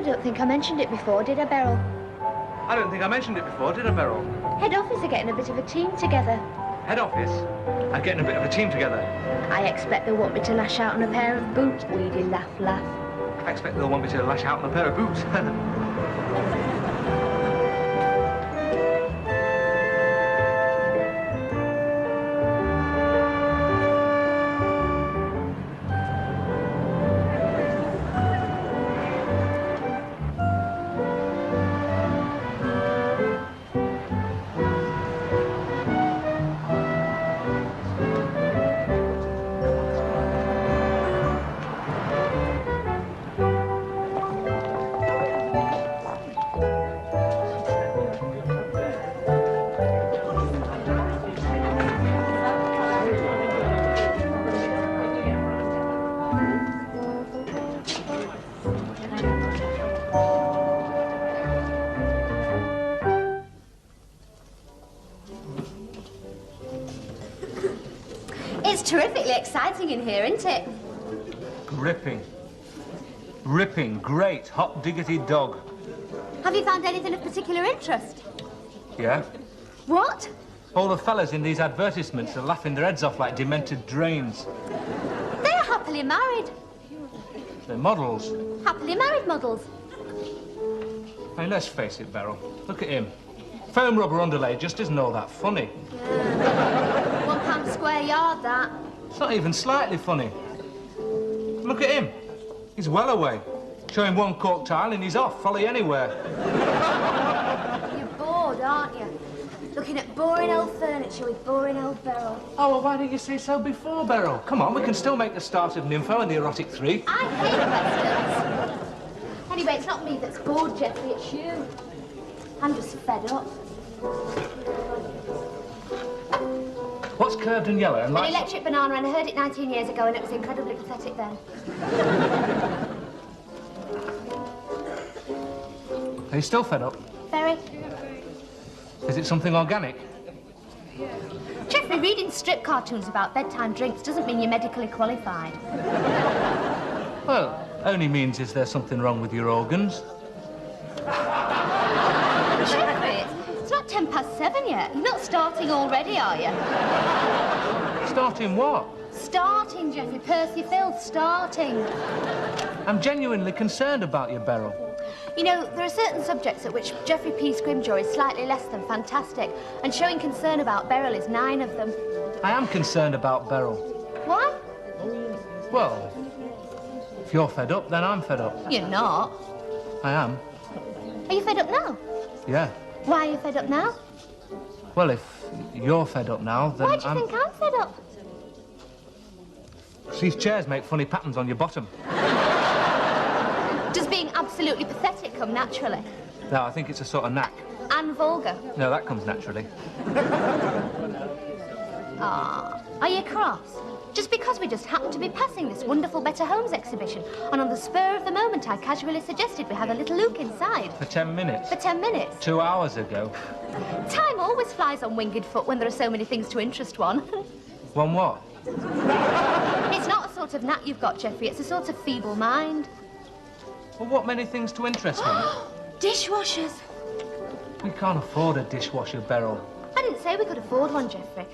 don't think I mentioned it before, did I, Beryl? I don't think I mentioned it before, did I, Beryl? Head office are getting a bit of a team together. Head office are getting a bit of a team together. I expect they'll want me to lash out on a pair of boots, Weedy, laugh, laugh. I expect they'll want me to lash out on a pair of boots. It's terrifically exciting in here, isn't it? Gripping. Ripping, great, hot diggity dog. Have you found anything of particular interest? Yeah? What? All the fellas in these advertisements are laughing their heads off like demented drains. They're happily married. They're models. Happily married models. I mean, let's face it, Beryl. Look at him. Foam rubber underlay just isn't all that funny. Yeah. £1 square yard, that. It's not even slightly funny. Look at him. He's well away. Show him one cork tile and he's off, folly anywhere. You're bored, aren't you? Looking at boring old furniture with boring old Beryl. Oh, well, why didn't you say so before, Beryl? Come on, we can still make the start of Nympho and the Erotic 3. I hate questions. Anyway, it's not me that's bored, Geoffrey, it's you. I'm just fed up. What's curved and yellow and like... An electric banana, and I heard it 19 years ago, and it was incredibly pathetic then. Are you still fed up? Very. Is it something organic? Geoffrey, reading strip cartoons about bedtime drinks doesn't mean you're medically qualified. Well, only means is there something wrong with your organs? Geoffrey, it's not 7:10 yet. You're not starting already, are you? Starting what? Starting, Geoffrey. Percy Phil, starting. I'm genuinely concerned about you, Beryl. You know, there are certain subjects at which Geoffrey P. Scrimgeour is slightly less than fantastic, and showing concern about Beryl is 9 of them. I am concerned about Beryl. Why? Well, if you're fed up, then I'm fed up. You're not. I am. Are you fed up now? Yeah. Why are you fed up now? Well, if you're fed up now, then Why do you think I'm fed up? These chairs make funny patterns on your bottom. Does being absolutely pathetic come naturally? No, I think it's a sort of knack. And vulgar? No, that comes naturally. Ah, are you cross? Just because we just happen to be passing this wonderful Better Homes exhibition, and on the spur of the moment I casually suggested we have a little look inside. For 10 minutes? For 10 minutes? 2 hours ago. Time always flies on winged foot when there are so many things to interest one. One what? It's not a sort of knack you've got, Geoffrey, it's a sort of feeble mind. Well, what many things to interest me? Dishwashers. We can't afford a dishwasher, Beryl. I didn't say we could afford one, Geoffrey.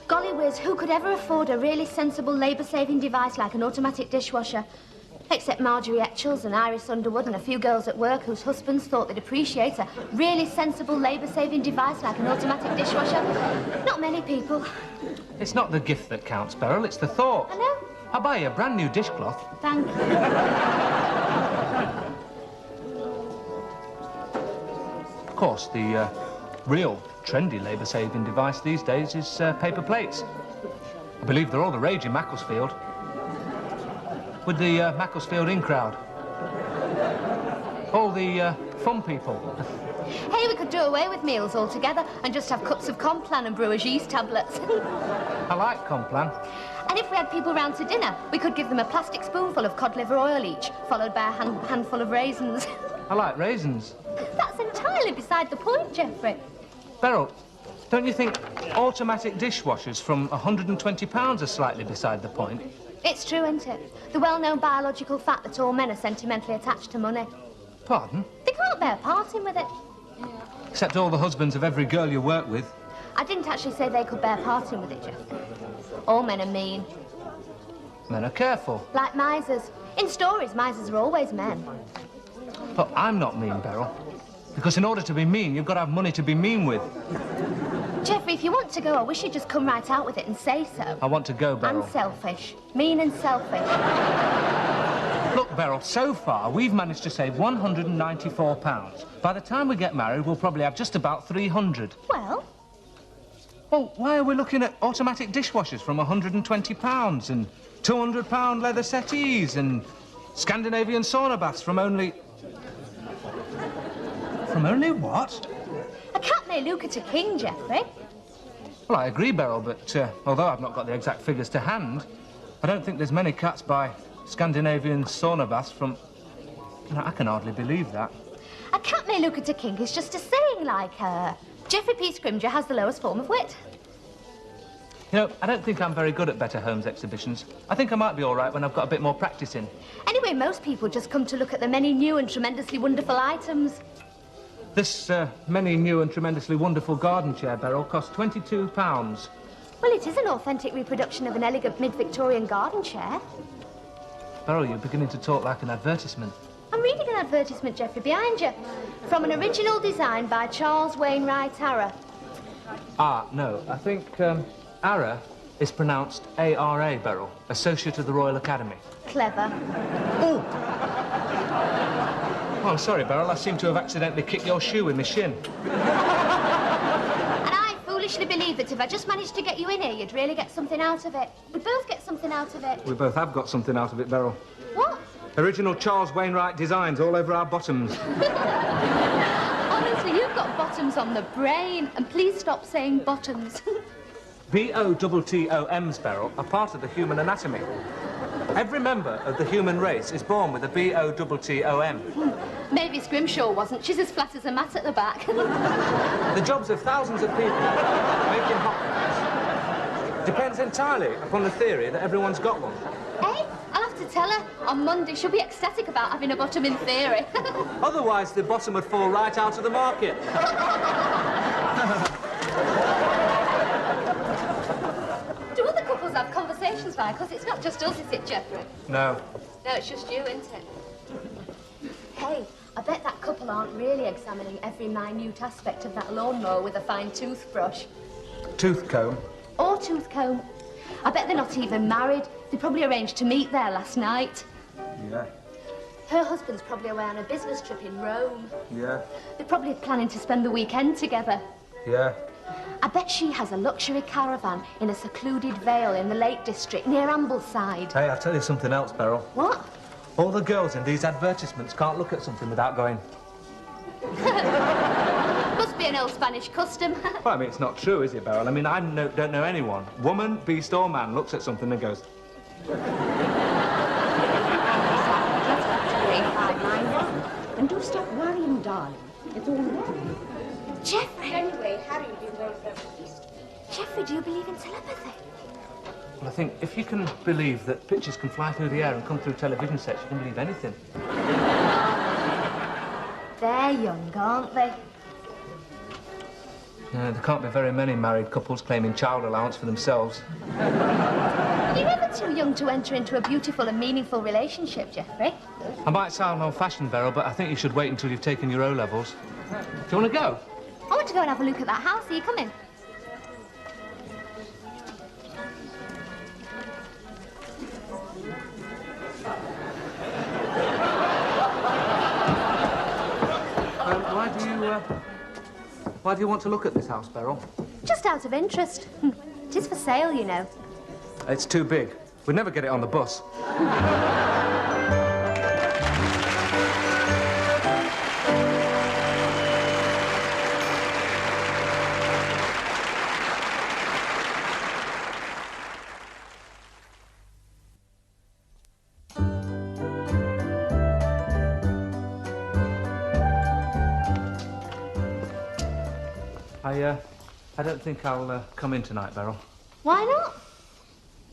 Golly whiz, who could ever afford a really sensible, labour-saving device like an automatic dishwasher? Except Marjorie Etchells and Iris Underwood and a few girls at work whose husbands thought they'd appreciate a really sensible, labour-saving device like an automatic dishwasher. Not many people. It's not the gift that counts, Beryl, it's the thought. I know. I'll buy you a brand new dishcloth. Thank you. Of course, the real trendy labour-saving device these days is paper plates. I believe they're all the rage in Macclesfield. With the Macclesfield in crowd. All the fun people. Hey, we could do away with meals altogether and just have cups of Complan and brewer's yeast tablets. I like Complan. And if we had people round to dinner, we could give them a plastic spoonful of cod liver oil each, followed by a handful of raisins. I like raisins. That's entirely beside the point, Geoffrey. Beryl, don't you think automatic dishwashers from £120 are slightly beside the point? It's true, isn't it? The well-known biological fact that all men are sentimentally attached to money. Pardon? They can't bear parting with it. Except all the husbands of every girl you work with. I didn't actually say they could bear parting with it, Jeffrey. All men are mean. Men are careful. Like misers. In stories, misers are always men. But I'm not mean, Beryl. Because in order to be mean, you've got to have money to be mean with. Jeffrey, if you want to go, I wish you'd just come right out with it and say so. I want to go, Beryl. And selfish. Mean and selfish. Look, Beryl, so far, we've managed to save £194. By the time we get married, we'll probably have just about 300. Well? Well, why are we looking at automatic dishwashers from £120 and £200 leather settees and Scandinavian sauna baths from only... From only what? A cat may lucre a king, Jeffrey. Well, I agree, Beryl, but although I've not got the exact figures to hand, I don't think there's many cats buy Scandinavian sauna baths from... You know, I can hardly believe that. A cat may lucre a king is just a saying like Geoffrey P. Scrimger has the lowest form of wit. You know, I don't think I'm very good at Better Homes exhibitions. I think I might be all right when I've got a bit more practice in. Anyway, most people just come to look at the many new and tremendously wonderful items. This many new and tremendously wonderful garden chair, Beryl, costs £22. Well, it is an authentic reproduction of an elegant mid-Victorian garden chair. Beryl, you're beginning to talk like an advertisement. I'm reading an advertisement, Geoffrey, behind you. From an original design by Charles Wainwright Arra. Ah, no, I think Arra is pronounced A-R-A, Beryl, Associate of the Royal Academy. Clever. Oh! Oh, I'm sorry, Beryl, I seem to have accidentally kicked your shoe in my shin. And I foolishly believe that if I just managed to get you in here, you'd really get something out of it. We'd both get something out of it. We both have got something out of it, Beryl. What? Original Charles Wainwright designs all over our bottoms. Honestly, you've got bottoms on the brain. And please stop saying bottoms. B-O-T-T-O-M's, Beryl, are part of the human anatomy. Every member of the human race is born with a B-O-T-T-O-M. Maybe Scrimshaw wasn't. She's as flat as a mat at the back. The jobs of thousands of people making hot bags depends entirely upon the theory that everyone's got one. Eh? I'll have to tell her. On Monday, she'll be ecstatic about having a bottom in theory. Otherwise, the bottom would fall right out of the market. Do other couples have conversations like us? It's not just us, is it, Geoffrey? No. No, it's just you, isn't it? Hey, I bet that couple aren't really examining every minute aspect of that lawnmower with a fine toothbrush. Tooth comb? Or tooth comb. I bet they're not even married. They probably arranged to meet there last night. Yeah. Her husband's probably away on a business trip in Rome. Yeah. They're probably planning to spend the weekend together. Yeah. I bet she has a luxury caravan in a secluded vale in the Lake District near Ambleside. Hey, I'll tell you something else, Beryl. What? All the girls in these advertisements can't look at something without going... Must be an old Spanish custom. Well, I mean, it's not true, is it, Beryl? I mean, I don't know anyone, woman, beast or man, looks at something and goes... And do stop worrying, darling. It's all right. Geoffrey! Anyway, Harry will be very pleased. Geoffrey, do you believe in telepathy? Well, I think if you can believe that pictures can fly through the air and come through television sets, you can believe anything. They're young, aren't they? Yeah, there can't be very many married couples claiming child allowance for themselves. You're never too young to enter into a beautiful and meaningful relationship, Geoffrey. I might sound old-fashioned, Beryl, but I think you should wait until you've taken your O-levels. Do you want to go? I want to go and have a look at that house. Are you coming? Why do you want to look at this house, Beryl? Just out of interest. It is for sale, you know. It's too big. We'd never get it on the bus. I don't think I'll come in tonight, Beryl. Why not?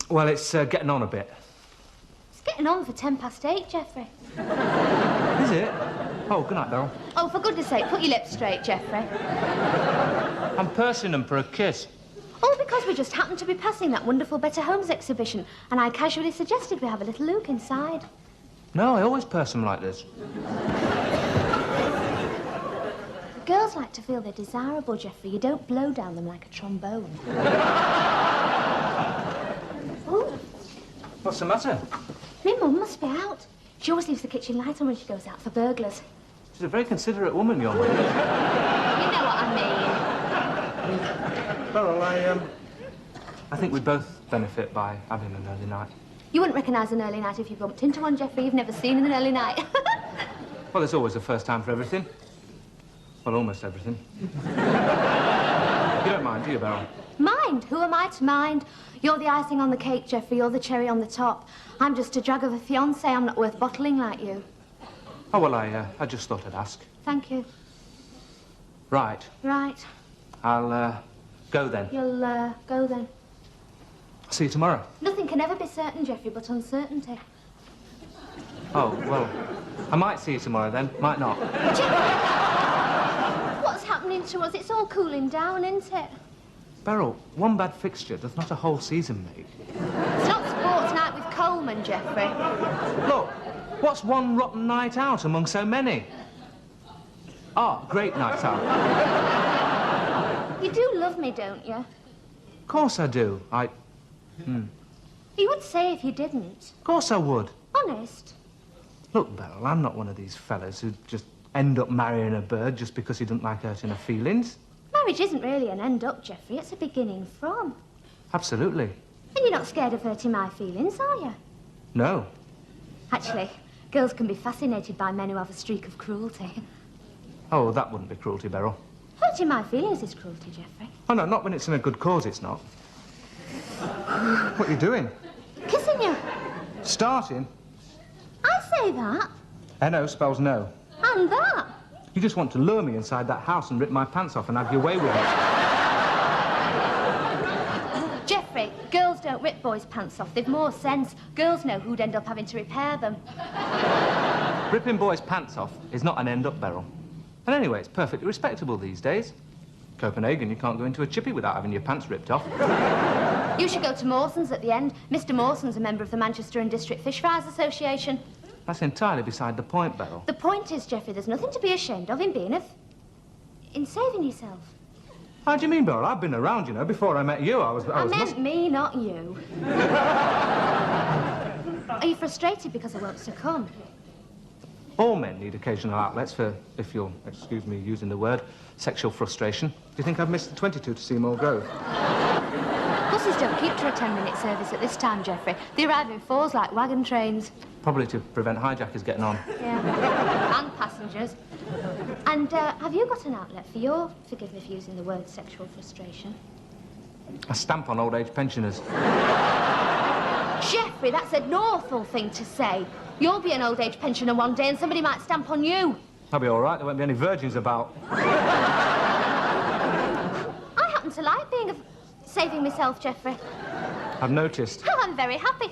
Well, it's getting on a bit. It's getting on for 8:10, Geoffrey. Is it? Oh, good night, Beryl. Oh, for goodness sake, put your lips straight, Geoffrey. I'm pursing them for a kiss. All because we just happened to be passing that wonderful Better Homes exhibition, and I casually suggested we have a little look inside. No, I always purse them like this. Girls like to feel they're desirable, Geoffrey. You don't blow down them like a trombone. Ooh, What's the matter? my mum must be out. She always leaves the kitchen light on when she goes out for burglars. She's a very considerate woman, your mum. You know what I mean. Beryl, I think we'd both benefit by having an early night. You wouldn't recognise an early night if you bumped into one, Geoffrey. You've never seen an early night. Well, there's always a first time for everything. Well, almost everything. You don't mind, do you, Beryl? Mind? Who am I to mind? You're the icing on the cake, Geoffrey. You're the cherry on the top. I'm just a drag of a fiancé. I'm not worth bottling like you. Oh, well, I just thought I'd ask. Thank you. Right. Right. I'll, go then. You'll, go then. See you tomorrow. Nothing can ever be certain, Geoffrey, but uncertainty. Oh, well, I might see you tomorrow then, might not. What's happening to us? It's all cooling down, isn't it? Beryl, one bad fixture does not a whole season make. It's not sports night with Coleman, Geoffrey. Look, what's one rotten night out among so many? Ah, great nights out. You do love me, don't you? Of course I do. You would say if you didn't. Of course I would. Honest. Look, Beryl, I'm not one of these fellas who just end up marrying a bird just because he doesn't like hurting her feelings. Marriage isn't really an end up, Geoffrey. It's a beginning from. Absolutely. And you're not scared of hurting my feelings, are you? No. Actually, girls can be fascinated by men who have a streak of cruelty. Oh, that wouldn't be cruelty, Beryl. Hurting my feelings is cruelty, Geoffrey. Oh, no, not when it's in a good cause, it's not. What are you doing? Kissing you. Starting? I say that. N-O spells no. And that. You just want to lure me inside that house and rip my pants off and have your way with it. Geoffrey, girls don't rip boys' pants off. They've more sense. Girls know who'd end up having to repair them. Ripping boys' pants off is not an end-up, Beryl. And anyway, it's perfectly respectable these days. Copenhagen, you can't go into a chippy without having your pants ripped off. You should go to Mawson's at the end. Mr. Mawson's a member of the Manchester and District Fish Fries Association. That's entirely beside the point, Beryl. The point is, Geoffrey, there's nothing to be ashamed of in being in saving yourself. How do you mean, Beryl? I've been around, you know. Before I met you, I meant me, not you. Are you frustrated because I won't succumb? All men need occasional outlets for, if you'll excuse me using the word, sexual frustration. Do you think I've missed the 22 to Seymour Grove? Buses don't keep to a 10-minute service at this time, Geoffrey. They arrive in fours like wagon trains. Probably to prevent hijackers getting on. Yeah. And passengers. And have you got an outlet for your, forgive me for using the word, sexual frustration? A stamp on old age pensioners. Geoffrey, that's an awful thing to say. You'll be an old age pensioner one day and somebody might stamp on you. I'll be all right. There won't be any virgins about. I happen to like saving myself, Geoffrey. I've noticed. Oh, I'm very happy.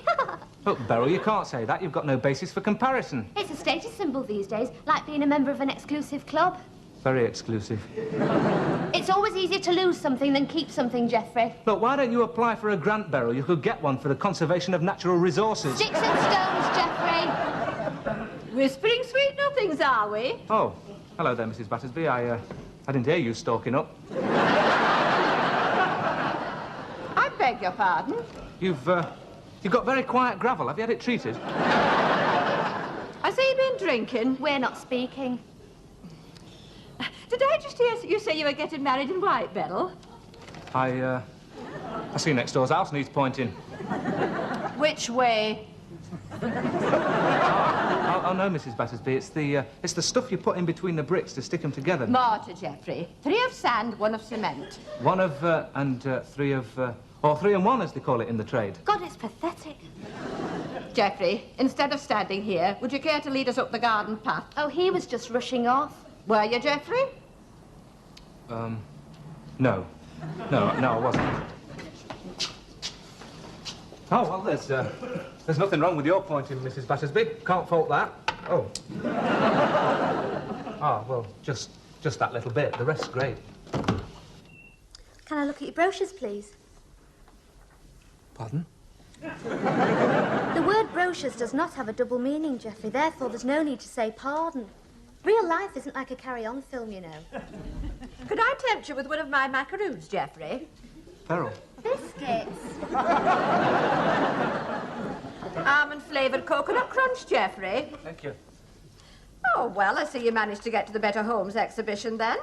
Look, Beryl, you can't say that. You've got no basis for comparison. It's a status symbol these days, like being a member of an exclusive club. Very exclusive. It's always easier to lose something than keep something, Geoffrey. Look, why don't you apply for a grant, Beryl? You could get one for the conservation of natural resources. Sticks and stones, Geoffrey. Whispering sweet nothings, are we? Oh, hello there, Mrs. Battersby. I didn't hear you stalking up. I beg your pardon? You've got very quiet gravel. Have you had it treated? I see you've been drinking. We're not speaking. Did I just hear you say you were getting married in White, Beryl? I see next door's house needs pointing. Which way? Oh, no, Mrs. Battersby. It's the stuff you put in between the bricks to stick them together. Mortar, Geoffrey. 3 of sand, 1 of cement. 1 of, and 3 of, or 3 and 1, as they call it in the trade. God, it's pathetic. Geoffrey, instead of standing here, would you care to lead us up the garden path? Oh, he was just rushing off. Were you, Geoffrey? No. No, I wasn't. Oh, well, there's nothing wrong with your pointing, Mrs. Battersby. Can't fault that. Oh. Ah, well, just that little bit. The rest's great. Can I look at your brochures, please? Pardon? The word brochures does not have a double meaning, Geoffrey. Therefore, there's no need to say pardon. Real life isn't like a carry-on film, you know. Could I tempt you with one of my macaroons, Geoffrey? Beryl. Biscuits. Almond-flavoured coconut crunch, Geoffrey. Thank you. Oh, well, I see you managed to get to the Better Homes exhibition then.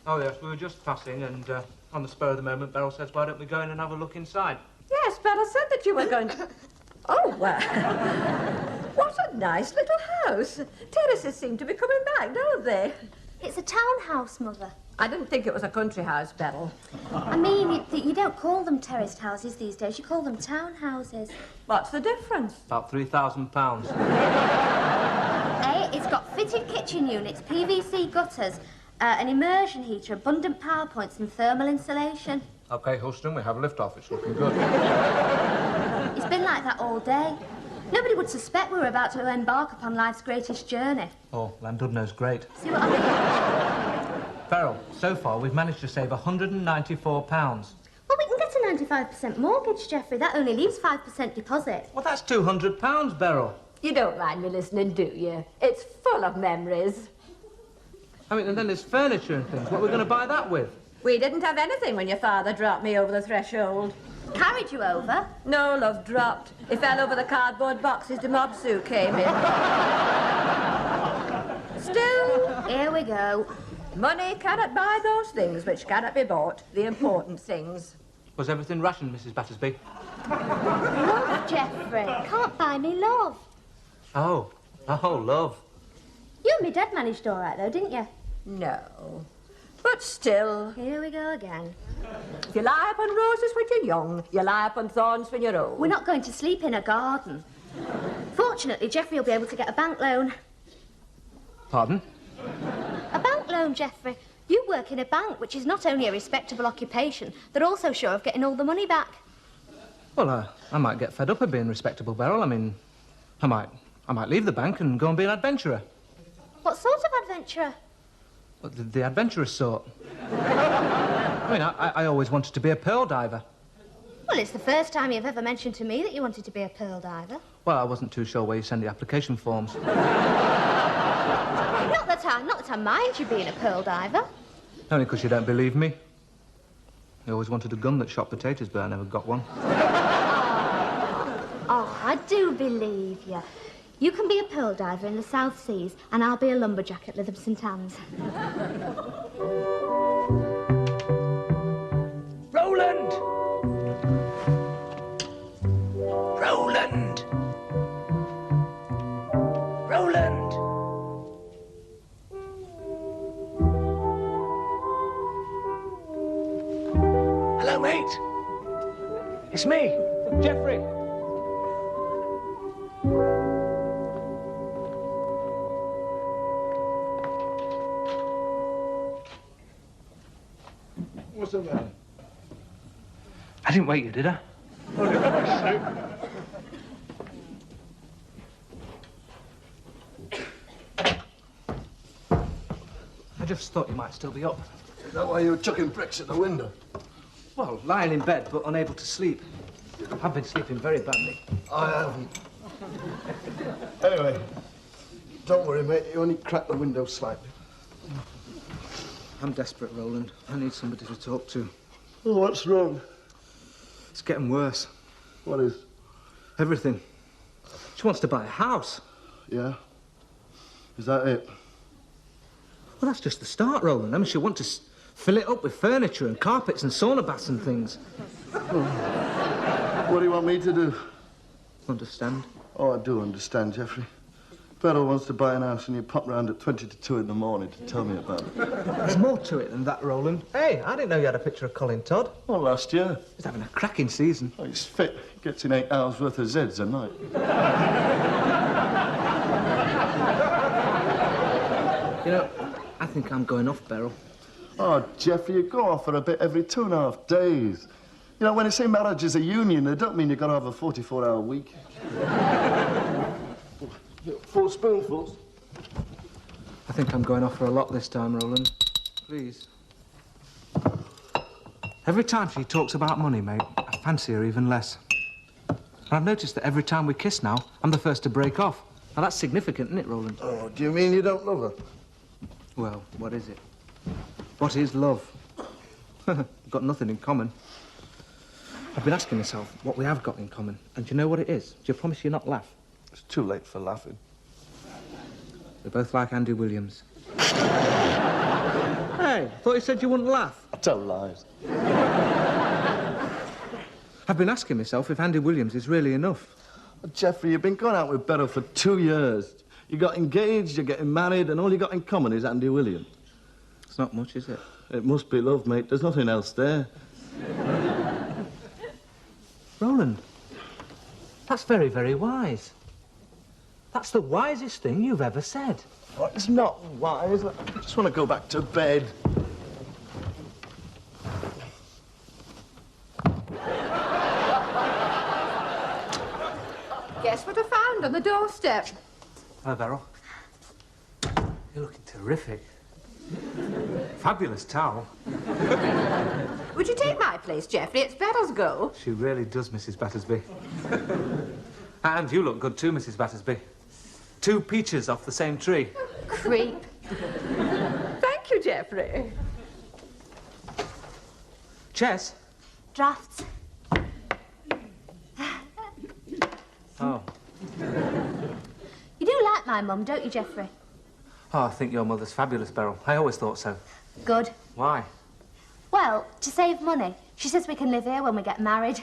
Oh, yes, we were just passing, and on the spur of the moment, Beryl says, why don't we go in and have a look inside? Yes, Bella said that you were going to... Oh, well. What a nice little house. Terraces seem to be coming back, don't they? It's a townhouse, Mother. I didn't think it was a country house, Beryl. I mean, you don't call them terraced houses these days. You call them townhouses. What's the difference? About £3,000. It's got fitted kitchen units, PVC gutters, an immersion heater, abundant power points and thermal insulation. OK, Huston, we have a lift off. It's looking good. It's been like that all day. Nobody would suspect we were about to embark upon life's greatest journey. Oh, Landudno's great. See what I mean? Beryl, so far we've managed to save £194. Well, we can get a 95% mortgage, Geoffrey. That only leaves 5% deposit. Well, that's £200, Beryl. You don't mind me listening, do you? It's full of memories. I mean, and then there's furniture and things. What are we going to buy that with? We didn't have anything when your father dropped me over the threshold. Carried you over? No, love, dropped. He fell over the cardboard boxes the mob suit came in. Still, Here we go. money cannot buy those things which cannot be bought, the important things. Was everything rationed, Mrs. Battersby? Love, Geoffrey. Can't buy me love. Oh, love. You and me dad managed all right, though, didn't you? No. But still, Here we go again. if you lie upon roses when you're young, you lie upon thorns when you're old. We're not going to sleep in a garden. Fortunately, Geoffrey will be able to get a bank loan. Pardon? A bank loan, Geoffrey. You work in a bank, which is not only a respectable occupation, they're also sure of getting all the money back. Well, I might get fed up of being respectable, Beryl. I mean, I might leave the bank and go and be an adventurer. What sort of adventurer? Well, the adventurous sort. I mean, I always wanted to be a pearl diver. Well, it's the first time you've ever mentioned to me that you wanted to be a pearl diver. Well, I wasn't too sure where you send the application forms. Not that I mind you being a pearl diver. Only because you don't believe me. I always wanted a gun that shot potatoes, but I never got one. Oh, I do believe you. You can be a pearl diver in the South Seas, and I'll be a lumberjack at Lytham St Anne's. Roland! Roland! Roland! Hello, mate. It's me, Geoffrey. What's the matter? I didn't wake you, did I? I just thought you might still be up. Is that why you were chucking bricks at the window? Well, lying in bed, but unable to sleep. I've been sleeping very badly. I haven't. Anyway, don't worry, mate. You only cracked the window slightly. I'm desperate, Roland. I need somebody to talk to. Oh, what's wrong? It's getting worse. What is? Everything. She wants to buy a house. Yeah? Is that it? Well, that's just the start, Roland. I mean, she'll want to fill it up with furniture and carpets and sauna baths and things. What do you want me to do? Understand? Oh, I do understand, Geoffrey. Beryl wants to buy an house and you pop round at 20 to 2 in the morning to tell me about it. There's more to it than that, Roland. Hey, I didn't know you had a picture of Colin Todd. Well, last year. He's having a cracking season. Oh, he's fit. He gets in 8 hours worth of Zeds a night. You know, I think I'm going off, Beryl. Oh, Geoffrey, you go off for a bit every 2.5 days. You know, when they say marriage is a union, they don't mean you've got to have a 44-hour week. 4 spoonfuls. I think I'm going off for a lot this time, Roland. Please. Every time she talks about money, mate, I fancy her even less. And I've noticed that every time we kiss now, I'm the first to break off. Now, that's significant, isn't it, Roland? Oh, do you mean you don't love her? Well, what is it? What is love? We've got nothing in common. I've been asking myself what we have got in common. And do you know what it is? Do you promise you not laugh? It's too late for laughing. We both like Andy Williams. Hey, I thought you said you wouldn't laugh. I tell lies. I've been asking myself if Andy Williams is really enough. Jeffrey, you've been going out with Beryl for 2 years. You got engaged, you're getting married, and all you got in common is Andy Williams. It's not much, is it? It must be love, mate. There's nothing else there. Roland, that's very, very wise. That's the wisest thing you've ever said. Oh, it's not wise. I just want to go back to bed. Guess what I found on the doorstep? Hello, Beryl. You're looking terrific. Fabulous towel. Would you take my place, Geoffrey? It's Beryl's go. She really does, Mrs. Battersby. And you look good too, Mrs. Battersby. 2 peaches off the same tree. Creep. Thank you, Geoffrey. Chess? Drafts. Oh. You do like my mum, don't you, Geoffrey? Oh, I think your mother's fabulous, Beryl. I always thought so. Good. Why? Well, to save money. She says we can live here when we get married.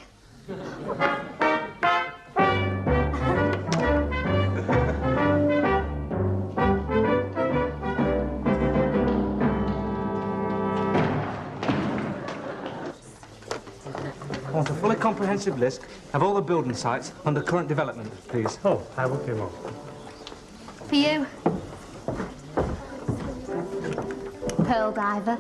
I want a fully comprehensive list of all the building sites under current development, please. Oh, I will come on. For you. Pearl diver.